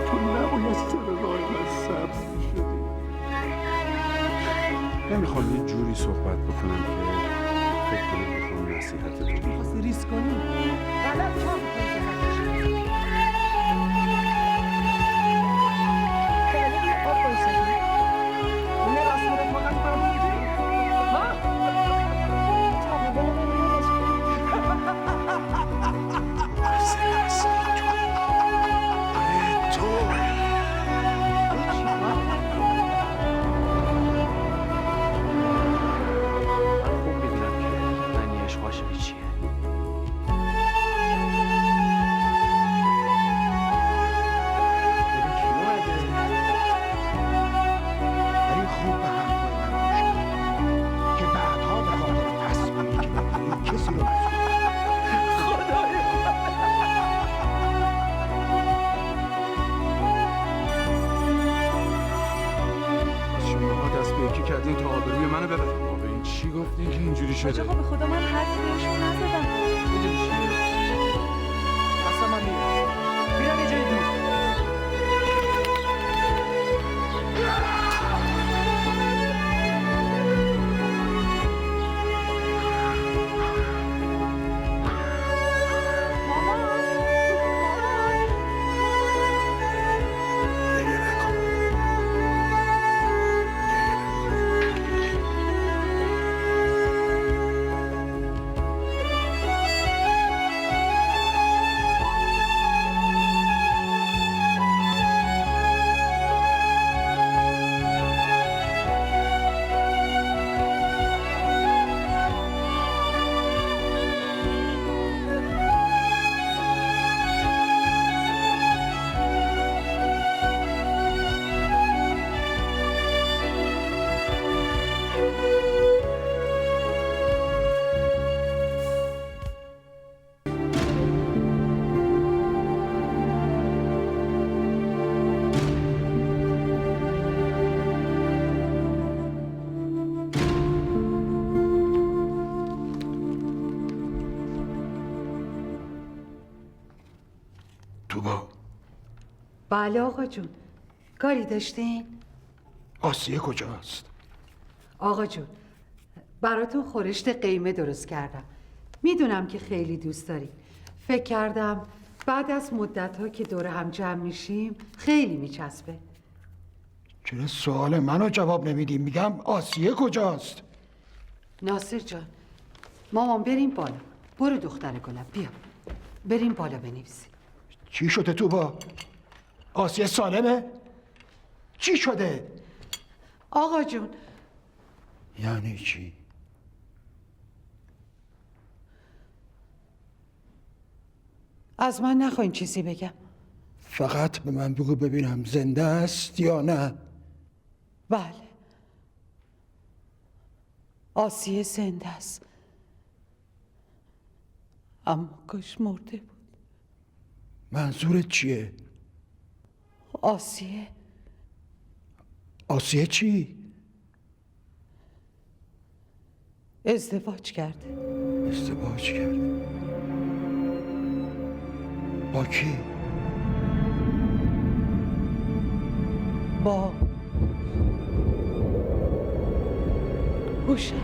تو نباید سر راه من سبز میشدی. نمیخوام یه جوری صحبت بکنم که فکر کنم میخوام نصیحتت کنم. میخواستی ریسک کنی؟ غلط کردی. کردین تا آبروی منو ببرید. ما به این چی گفتین که اینجوری شده؟ آقا به خدا من حرفی بهشون نزدم. میدونی چیه؟ اصلا من میرم یه جای دور. بله آقا جون، کاری داشتین؟ آسیه کجاست؟ آقا جون، براتون خورشت قیمه درست کردم. میدونم که خیلی دوست داری. فکر کردم بعد از مدت‌ها که دور هم جمع میشیم خیلی میچسبه. چرا سوال منو جواب نمیدیم؟ میگم آسیه کجاست؟ ناصر جان، مامان بریم بالا. برو دختر گلم بیا. بریم بالا بنویسیم. چی شده توبا؟ آسیه سالمه؟ چی شده؟ آقا جون. یعنی چی؟ از من نخواین چیزی بگم. فقط به من بگو ببینم زنده است یا نه؟ بله، آسیه زنده است، اما کاش مرده بود. منظورت چیه؟ آسیه چی؟ ازدواج کرده. ازدواج کرده؟ با کی؟ با هوشنگ.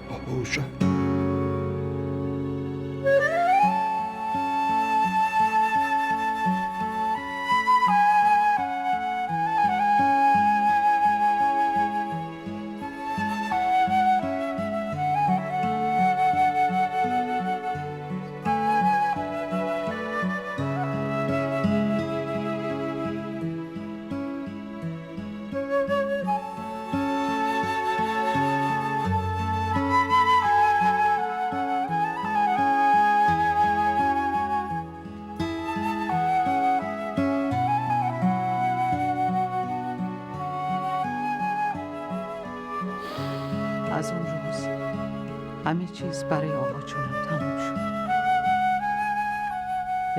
با هوشنگ؟ از اون روز همه چیز برای آقا جونم تموم شد.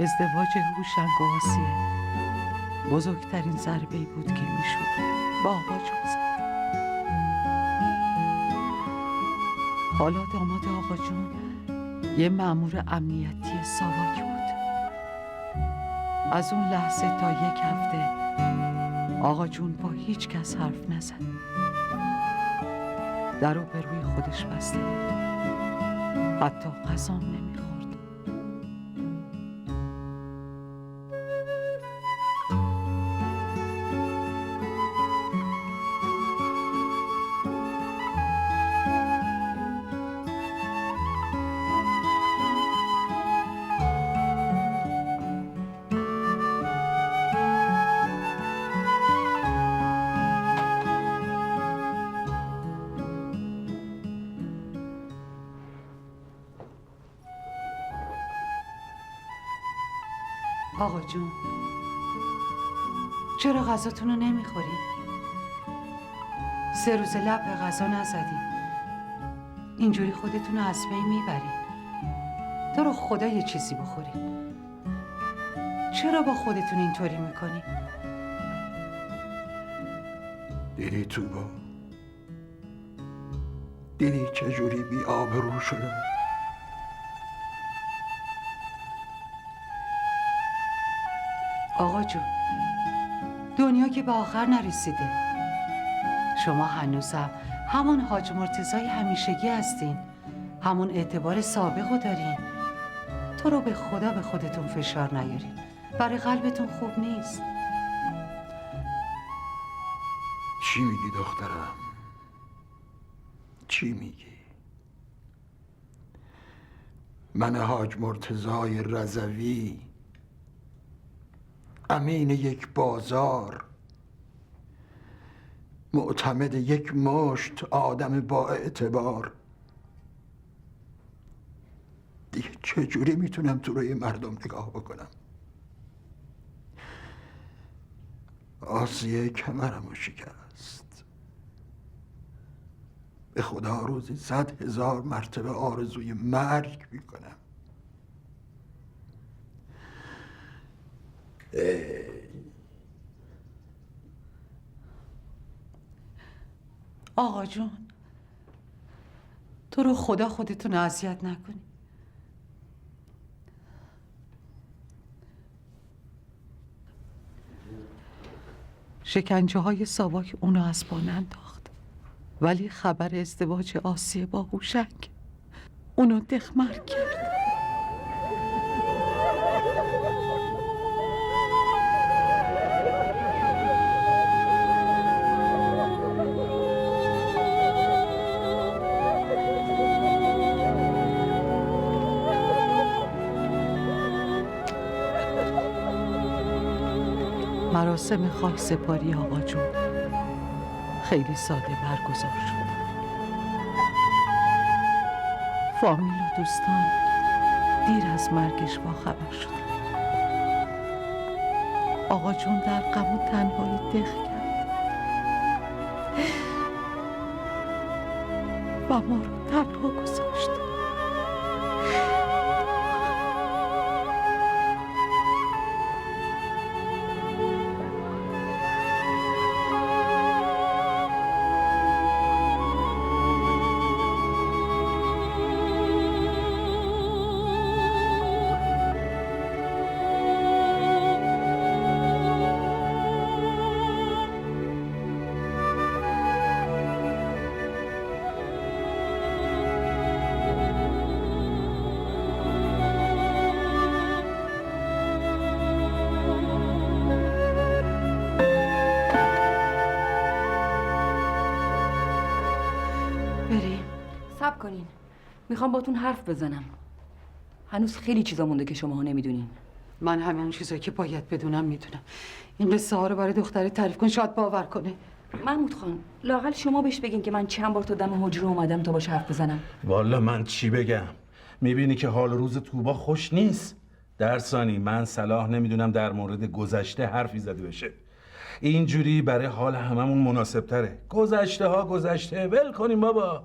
ازدواج هوشنگ و آسیه بزرگترین ضربه‌ای بود که میشد با آقا جون زد. حالا داماد آقا جون یه مأمور امنیتی ساواک بود. از اون لحظه تا یک هفته آقا جون با هیچ کس حرف نزد. درو به روی خودش بسته بود. حتی غذام نمیخورد. آقا جون، چرا غذاتون رو نمیخوریم؟ 3 روز لب به غذا نزدیم. اینجوری خودتون رو از بین میبریم. تو رو خدا یه چیزی بخوریم. چرا با خودتون اینطوری میکنیم؟ دیدی توبا؟ دیدی چجوری بی آبرو شدم؟ آقا جون، دنیا که به آخر نرسیده. شما هنوزم همون حاج مرتضای همیشگی هستین. همون اعتبار سابقو دارین. تو رو به خدا به خودتون فشار نیارین. برای قلبتون خوب نیست. چی میگی دخترم؟ چی میگی؟ من حاج مرتضای رضوی، امین یک بازار، معتمد یک مشت آدم با اعتبار، دیگه چجوری میتونم تو روی مردم نگاه بکنم؟ آسیه کمرمو شکست. به خدا روزی 100,000 مرتبه آرزوی مرگ میکنم. آقا جون، تو رو خدا خودتون اذیت نکنی. شکنجه های ساواک اونو از بان انداخت، ولی خبر ازدواج آسیه با هوشنگ اونو دخمر کرد. مراسم خاکسپاری آقا جون خیلی ساده برگزار شد. فامیل و دوستان دیر از مرگش باخبر شدن. آقا جون در غم و تنهایی دق کرد و ما رو تنها گذاشت. صبر کنین، میخوام باتون حرف بزنم. هنوز خیلی چیزا مونده که شماها نمیدونین. من همه اون چیزایی که باید بدونم میدونم. این قصه ها رو برای دختره تعریف کن، شاید باور کنه. محمود خان، لااقل شما بهش بگین که من چند بار تا دم حجره اومدم تا باش حرف بزنم. والا من چی بگم؟ میبینی که حال روز توبا خوش نیست. در ثانی من صلاح نمیدونم در مورد گذشته حرفی زده بشه. اینجوری برای حال هممون مناسب تره. گذشته ها گذشته، ول کنیم بابا.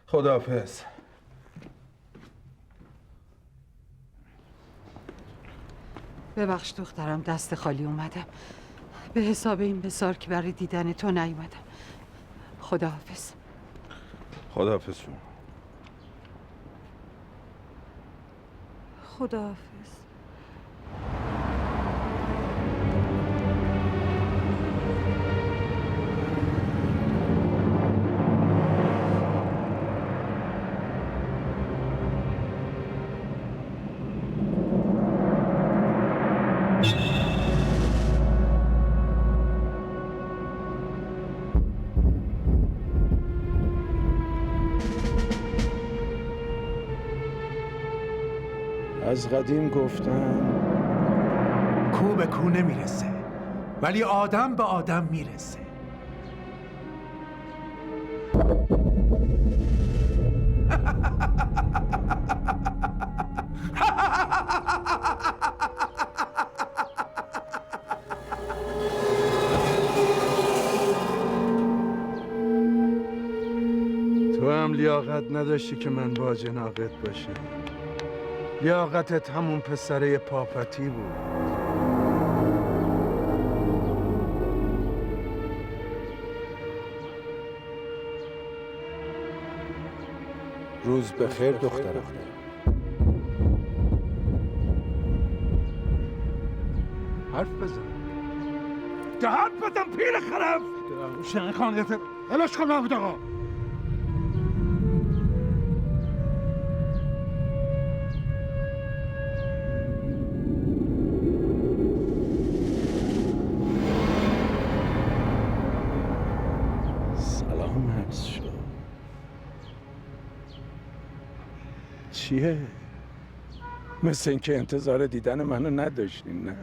خداحافظ. ببخش دخترم، دست خالی اومدم. به حساب این بسار که برای دیدن تو نیومدم. خداحافظ. خداحافظ شما. خداحافظ. از قدیم گفتن کو به کو نمیرسه، ولی آدم به آدم میرسه. تو هم لیاقت نداشتی که من باج ناقد باشم. لیاقتت همون پسره پاپتی بود. روز بخیر دخترم. حرف بزن. حرف بزن پیر خرف. شن خانیت ولش کن محمود آقا. سلام عرض شد. چیه؟ مثل اینکه انتظار دیدن منو نداشتین، نه؟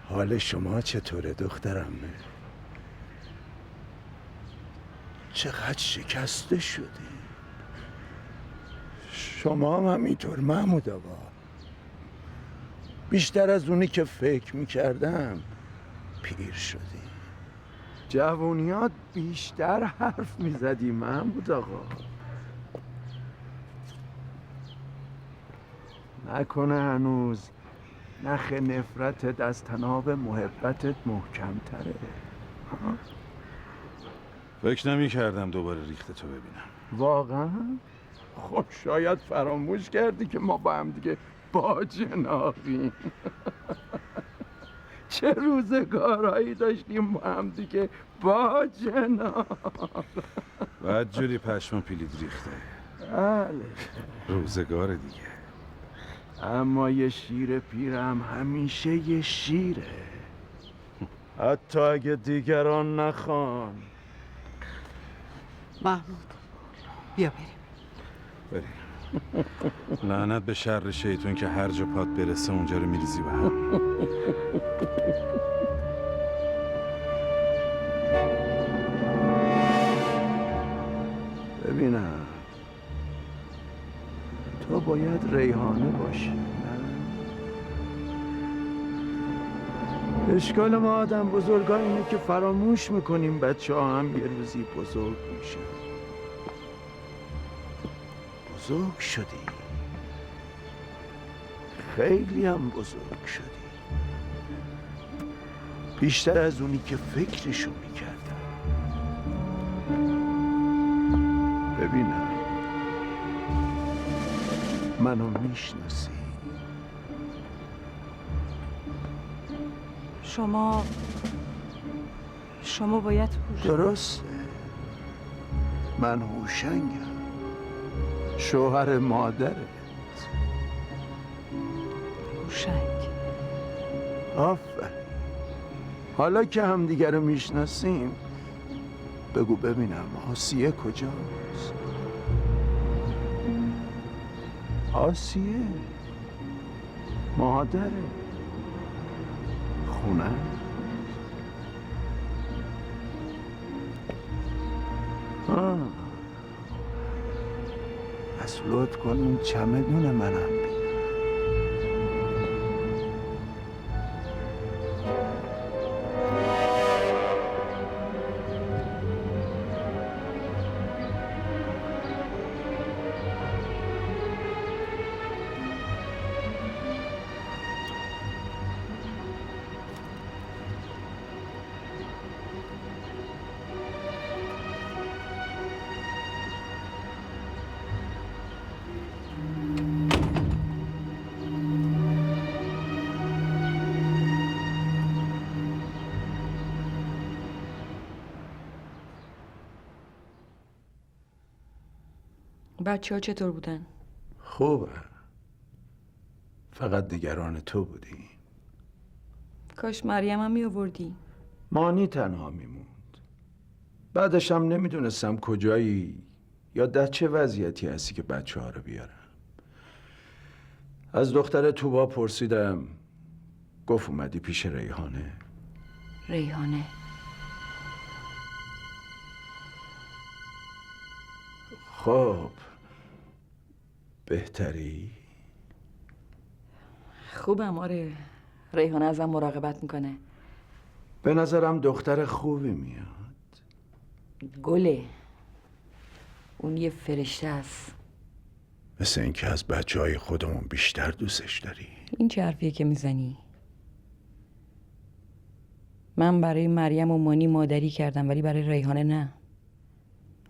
حال شما چطوره دخترم؟ چقدر شکسته شدی؟ شما هم همینطور محمود آقا. بیشتر از اونی که فکر میکردم پیر شدی. جوونیات بیشتر حرف میزدی محمود آقا. نکنه هنوز نخ نفرتت از تناب محبتت محکم‌تره. فکر نمی کردم دوباره ریخت تو ببینم. واقعا؟ خب شاید فراموش کردی که ما با هم دیگه باجناقیم. چه روزگارهایی داشتیم با هم دیگه باجناق. بعد جوری پشم پیلید ریخته. بله. روزگار دیگه. اما یه شیر پیرم همیشه یه شیره، حتی اگه دیگران نخوان. محمود بیا بریم. بریم. لعنت به شر شیطون که هر جا پات برسه اونجا رو میریزی به هم. ببینم تو باید ریحانه باشی، نه؟ اشکال ما آدم بزرگا اینه که فراموش میکنیم بچه ها هم یه روزی بزرگ میشن. بزرگ شدی، خیلی هم بزرگ شدی، بیشتر از اونی که فکرشو میکردم. ببینم منو میشناسی؟ شما باید درسته، من هوشنگم، شوهر مادرت. هوشنگ. آفرین. حالا که همدیگه رو میشناسیم بگو ببینم آسیه کجاست؟ آسیه مادره، خونه. پس لطف کن این چمدون منم بیار. بچه ها چطور بودن؟ خوبه. فقط نگران تو بودی. کاش مریم هم میآوردی. مانی تنها میموند. بعدش هم نمیدونستم کجایی یا در چه وضعیتی هستی که بچه ها رو بیارم. از دختر توبا پرسیدم، گفت اومدی پیش ریحانه. ریحانه. خب بهتری؟ خوبم آره. ریحانه ازم مراقبت میکنه. به نظرم دختر خوبی میاد. گله. اون یه فرشته است. مثل اینکه از بچه‌های خودمون بیشتر دوستش داری. این چه حرفیه که میزنی؟ من برای مریم و مانی مادری کردم ولی برای ریحانه نه.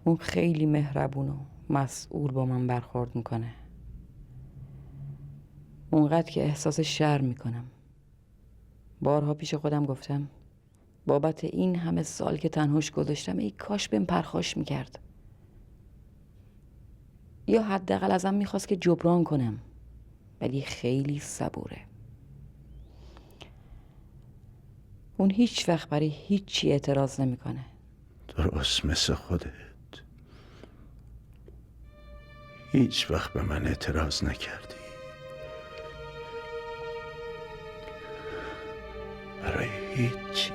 اون خیلی مهربون و مسئول با من برخورد میکنه. اونقدر که احساس شرم میکنم. بارها پیش خودم گفتم بابت این همه سال که تنهاش گذاشتم ای کاش بهم پرخاش میکرد. یا حداقل ازم میخواست که جبران کنم. ولی خیلی صبوره. اون هیچ وقت برای هیچی اعتراض نمیکنه. درست مثل خودت. هیچ وقت به من اعتراض نکردی. برای هیچی.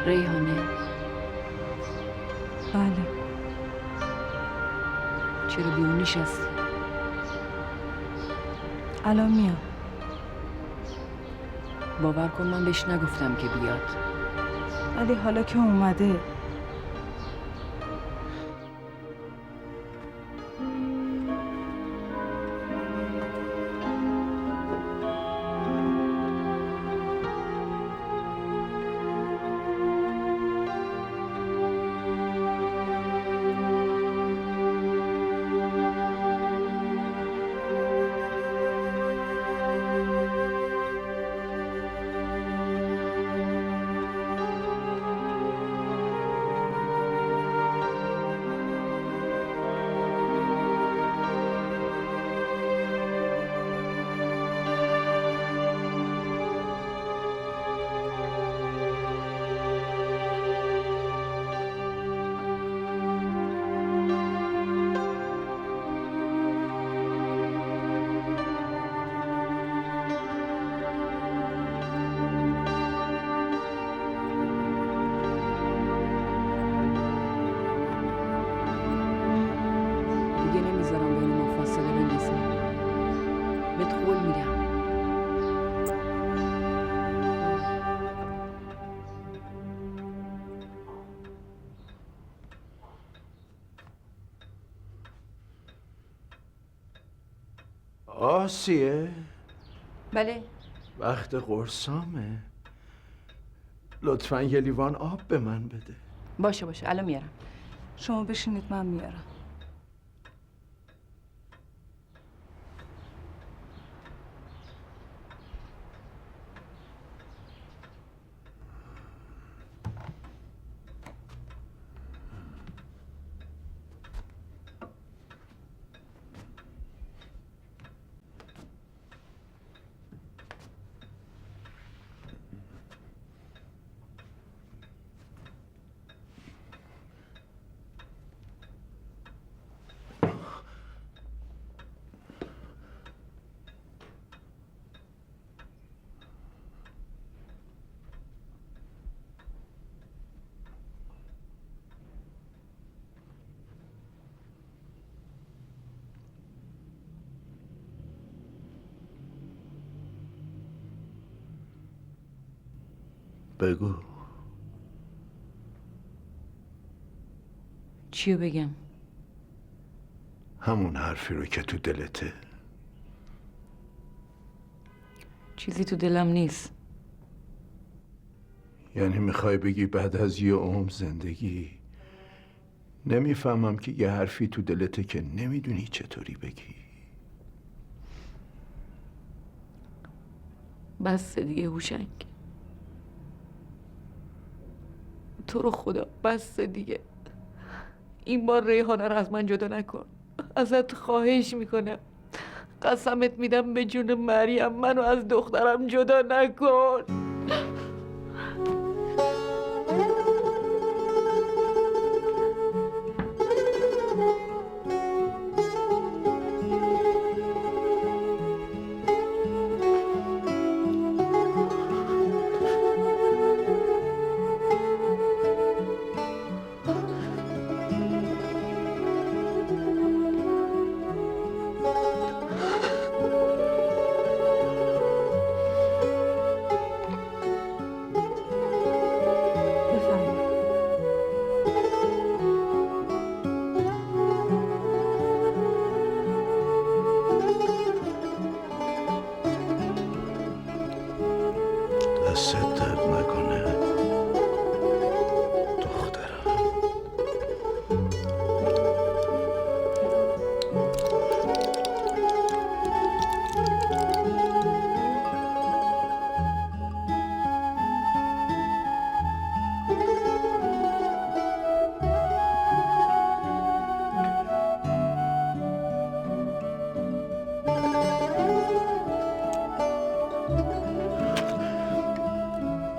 ریحانه. بله. چرا بیرون نشستی؟ الان میام. باور کن من بهش نگفتم که بیاد. ولی حالا که اومده دیگه نمیذارم بین ما فاصله بندازی. بهت قول میدم. آسیه، بله. وقت قرصامه. لطفاً یه لیوان آب به من بده. باشه الان میارم. شما بشینید من میارم. بگو. چیو بگم؟ همون حرفی رو که تو دلته. چیزی تو دلم نیست. یعنی میخوای بگی بعد از یه عمر زندگی نمیفهمم که یه حرفی تو دلته که نمیدونی چطوری بگی؟ بس دیگه هوشنگ، تو رو خدا بس دیگه. این بار ریحانه رو از من جدا نکن، ازت خواهش میکنم. قسمت میدم به جون مریم منو از دخترم جدا نکن. بفرمایید. دستت درد نکنه دخترم.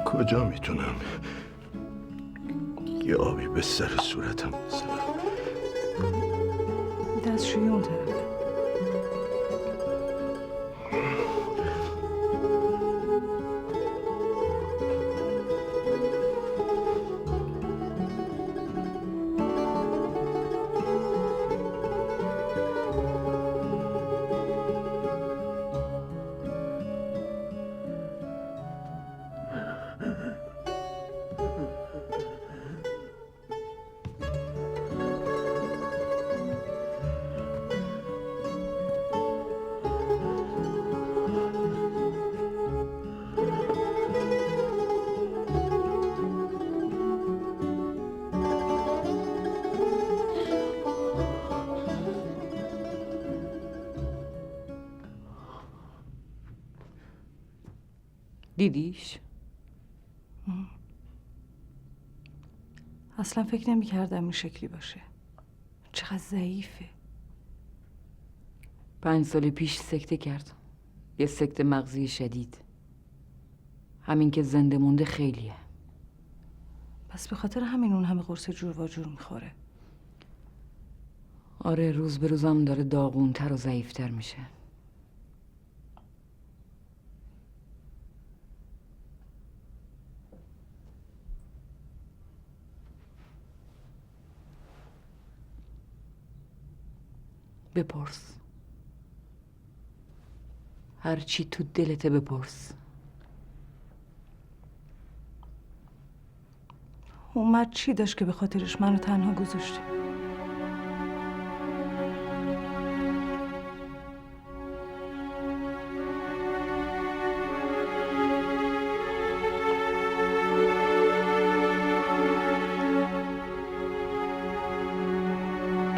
کجا میتونم یه آبی به سر صورتم بزنم؟ دستشویی اون طرفه. دیدیش؟ اصلا فکر نمی کردم این شکلی باشه. چقدر ضعیفه. 5 سال پیش سکته کرد. یه سکته مغزی شدید. همین که زنده مونده خیلیه. پس به خاطر همین اون همه قرص جور و جور میخوره. آره، روز به روزم داره داغونتر و ضعیفتر میشه. بپرس، هرچی تو دلته بپرس. اون مرد چی داشت که به خاطرش منو تنها گذاشته؟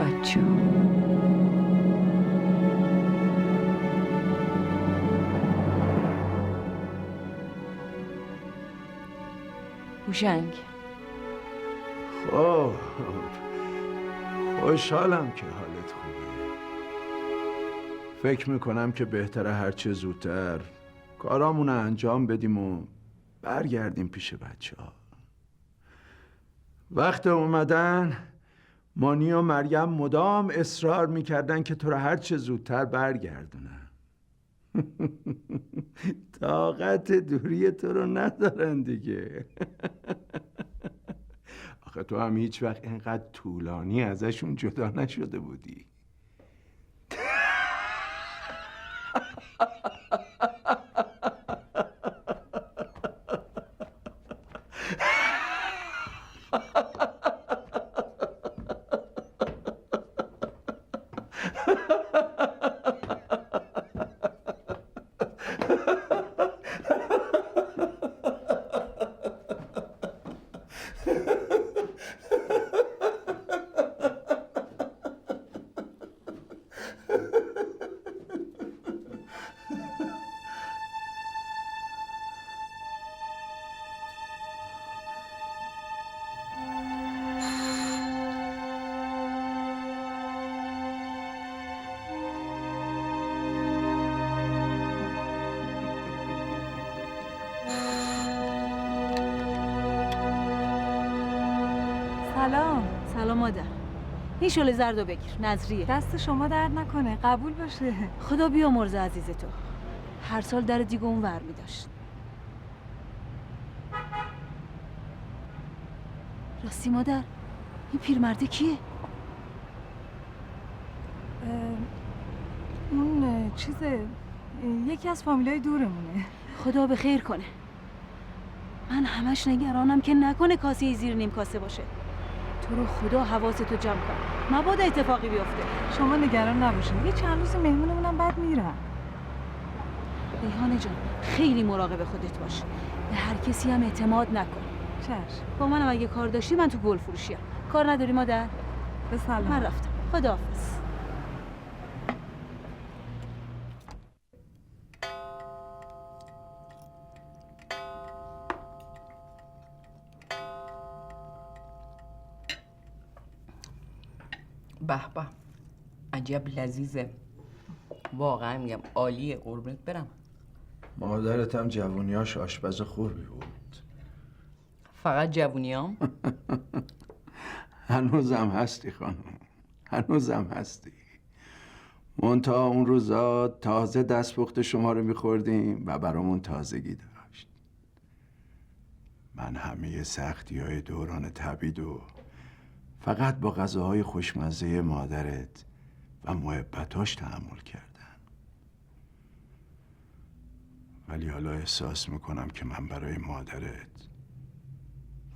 بچه هوشنگ، خب خوشحالم که حالت خوبه. فکر میکنم که بهتره هرچه زودتر کارامون رو انجام بدیم و برگردیم پیش بچه ها. وقت اومدن مانی و مریم مدام اصرار میکردن که تو رو هرچه زودتر برگردونن. طاقت دوری تو رو ندارن دیگه. آخه تو هم هیچ وقت اینقدر طولانی ازشون جدا نشده بودی. سلام مادر. این شل زردو بگیر، نظریه. دست شما درد نکنه، قبول باشه. خدا بیامرز عزیز تو. هر سال در دیگه اون ور می داشت. راستی مادر، این پیرمرده کیه؟ اون چیزه، یکی از فامیلای دورمونه. خدا به خیر کنه. من همش نگرانم که نکنه کاسه زیر نیم کاسه باشه. تو رو خدا حواستو جمع کن، مبادا اتفاقی بیفته. شما نگران نباشین، یه چند روز مهمونمونم بعد میرم. ریحانه جان، خیلی مراقب خودت باش. به هر کسی هم اعتماد نکن. چشم. با منم اگه کار داشتی من تو گل فروشیم. کار نداری مادر؟ به سلام. من رفتم. خداحافظ. به به، عجب لذیذه. واقعا میگم عالیه، قربونت برم. مادرت هم جوونیاش آشپز خوبی بود. فقط جوونیام؟ هنوزم هستی خانم، هنوزم هستی. منتها اون روزا تازه دستپخت شما رو میخوردیم و برامون تازگی داشت. من همه سختی‌های دوران تبعید و فقط با غذاهای خوشمزه مادرت و محبتاش تحمل کردم. ولی حالا احساس میکنم که من برای مادرت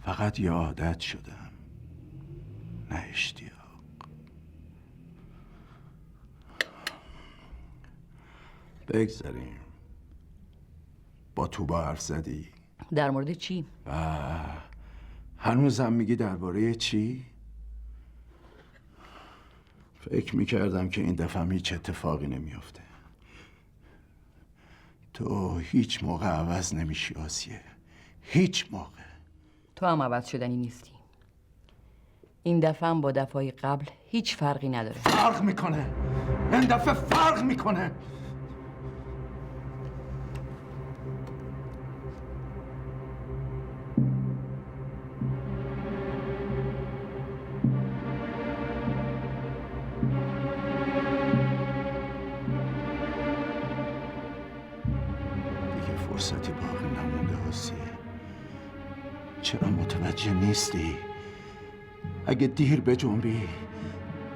فقط یه عادت شدم، نه اشتیاق. بگذاریم. با توبا حرف زدی؟ در مورد چی؟ هنوزم میگی درباره چی؟ فکر میکردم که این دفعه هیچ اتفاقی نمیافته. تو هیچ موقع عوض نمیشی آسیه، هیچ موقع. تو هم عوض شدنی نیستی. این دفعه هم با دفعه قبل هیچ فرقی نداره. فرق میکنه، این دفعه فرق میکنه. دیگه فرصتی باقی نمونده آسیه. چرا متوجه نیستی؟ اگه دیر بجنبی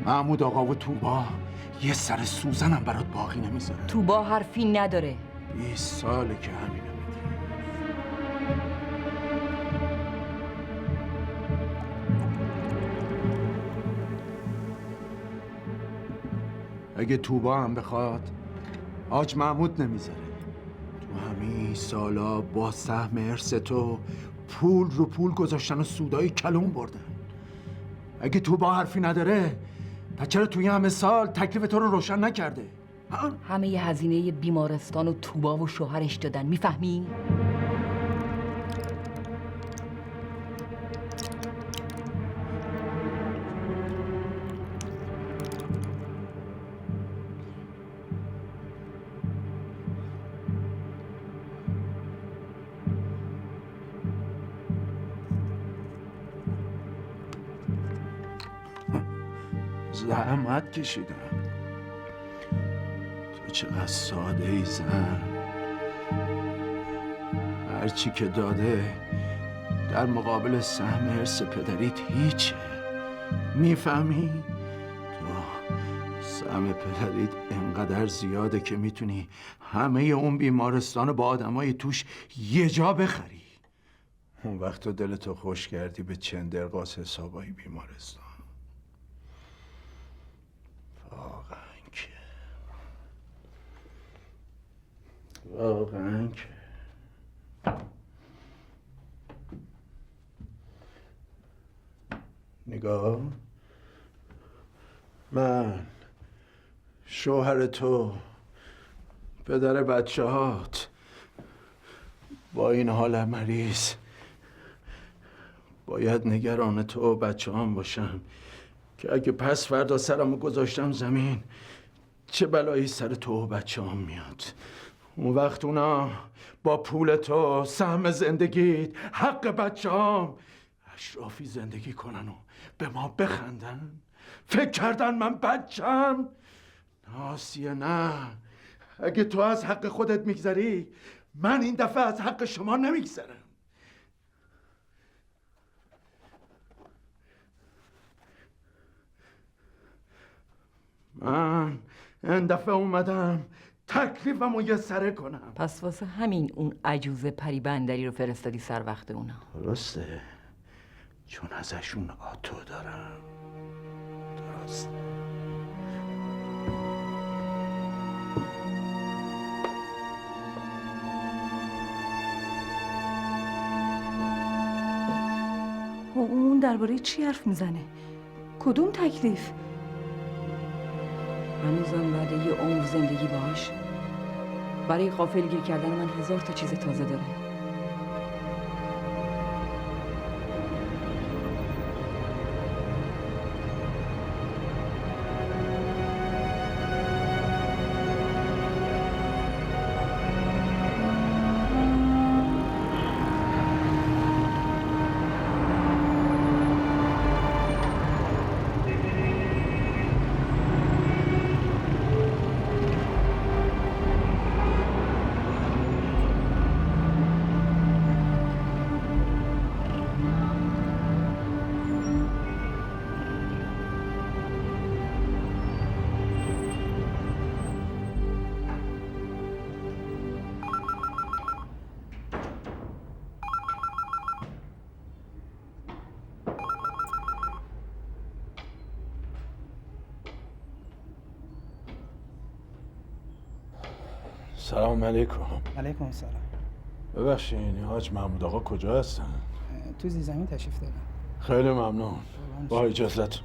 محمود آقا و توبا یه سر سوزنم برات باقی نمیذاره. توبا حرفی نداره. 20 ساله که همینو میگه. اگه توبا هم بخواد حاج محمود نمیذاره. تو همین سالا با سهم ارث تو پول رو پول گذاشتن و سودای کلون بردن. اگه توبا حرفی نداره پس چرا توی همه سال تکلیف تو رو روشن نکرده؟ همه ی هزینه بیمارستان و توبا و شوهرش دادن، میفهمی؟ زحمت کشیدم. تو چقدر ساده ای زن. هرچی که داده در مقابل سهم ارث پدریت هیچه. میفهمی؟ تو سهم پدریت انقدر زیاده که میتونی همه اون بیمارستان با آدمای توش یه جا بخری. اون وقت تو دلتو خوش کردی به چندرقاس حسابای بیمارستان. واقعا واقعا که نگاه، من شوهر تو، پدر بچه هات، با این حال مریض باید نگران تو و بچه هم باشم که اگه پس فردا سرمو گذاشتم زمین چه بلایی سر تو و بچه هم میاد. اون وقت اونا با پول تو، سهم زندگیت، حق بچه هم اشرافی زندگی کنن و به ما بخندن. فکر کردن من بچم؟ ناسیه نه. اگه تو از حق خودت میگذری، من این دفعه از حق شما نمیگذرم. من این دفعه اومدم تکلیفمو یه سره کنم. پس واسه همین اون عجوز پری بندری رو فرستادی سر وقت اونا؟ درسته، چون ازشون آتو دارم. درسته. اون درباره چی حرف میزنه؟ کدوم تکلیف؟ هنوزم بعد یه عمر زندگی باهاش برای غافلگیر کردن من 1000 تا چیز تازه داره. سلام علیکم. علیکم السلام. ببخشید این حاج محمود آقا کجا هستن؟ تو زیرزمین تشریف دارن. خیلی ممنون. با اجازت.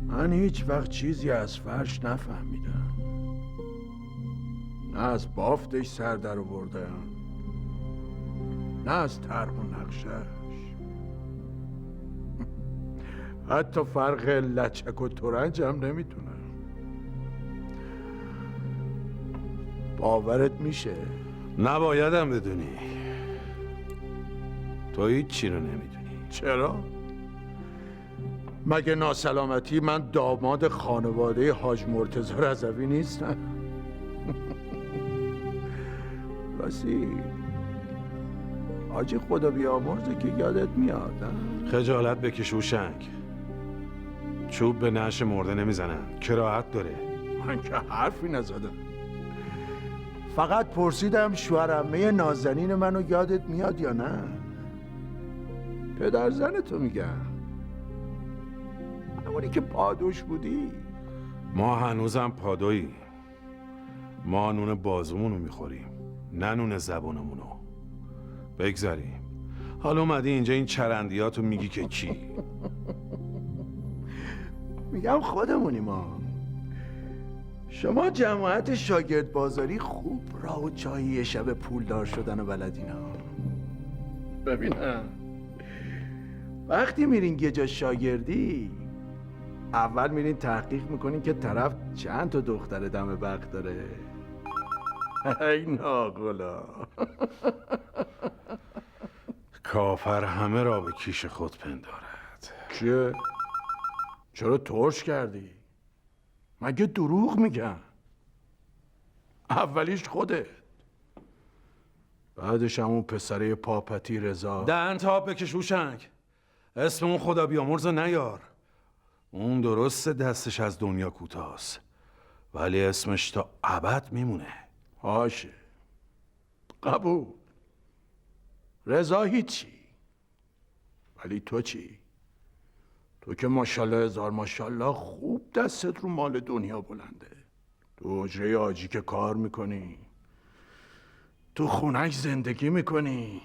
من هیچ وقت چیزی از فرش نفهمیدم، نه از بافتش سر در آوردم، نه از طرح و نقشش. حتی فرق لچک و ترنج هم نمیتونم. باورت میشه؟ نبایدم بدونی. تو هیچ چی رو نمیدونی. چرا؟ مگه ناسلامتی من داماد خانواده حاج مرتضی رضوی نیستم؟ راستی حاجی خدا بیامرزه که یادت میاد. خجالت بکش هوشنگ. چوب به نعش مرده نمیزنن، کراهت داره. من که حرفی نزدم، فقط پرسیدم شوهر عمه نازنین منو یادت میاد یا نه؟ پدر زن تو میگم، همونی که پادوش بودی. ما هنوزم پادویی. ما نون بازومونو میخوریم، نه نون زبونمونو. بگذاریم. حالا اومدی اینجا این چرندیاتو میگی که کی؟ میگم خودمونی ما. شما جماعت شاگرد بازاری خوب راه و جایی یه شب پولدار شدن و بلدینا. ببینم وقتی میرین یه جا شاگردی، اول میرین تحقیق میکنین که طرف چند تا دختر دم بخت داره. ای ناقلا. کافر همه را به کیش خود پندارد. چیه؟ چرا ترش کردی؟ مگه دروغ میگم؟ اولیش خودت، بعدش همون پسره پاپتی رضا. دهن تا بکش هوشنگ. اسم اون خدا بیامرز نیار. اون درسته دستش از دنیا کوتاست، ولی اسمش تا ابد میمونه. باشه، قبول. رضا هیچی، ولی تو چی؟ تو که ماشاءالله هزار ماشاءالله خوب دستت رو مال دنیا بلنده. تو حجره حاجی که کار میکنی، تو خونش زندگی میکنی،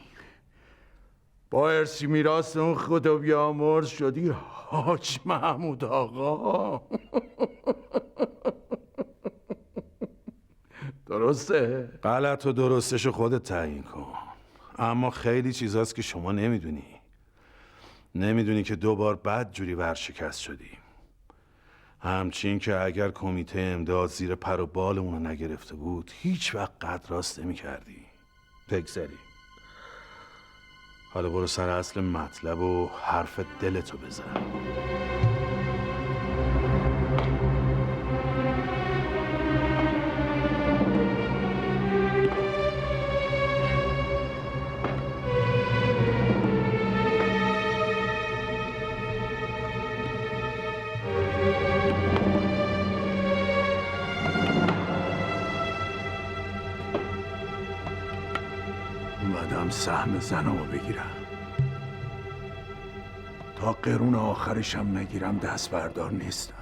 با ارسی میراث اون خدا بیامرز شدی حاج محمود آقا. درسته؟ غلط و درستشو خودت تعیین کن. اما خیلی چیزاست که شما نمیدونی که 2 بار بدجوری ورشکست شدیم. همچین که اگر کمیته امداد زیر پر و بالمون رو نگرفته بود، هیچ وقت قد راست نمی کردی. بگذاریم. حالا برو سر اصل مطلب و حرف دلتو بزن. اومدم سهم زنمو بگیرم. تا قرون آخرشم نگیرم دست بردار نیستم.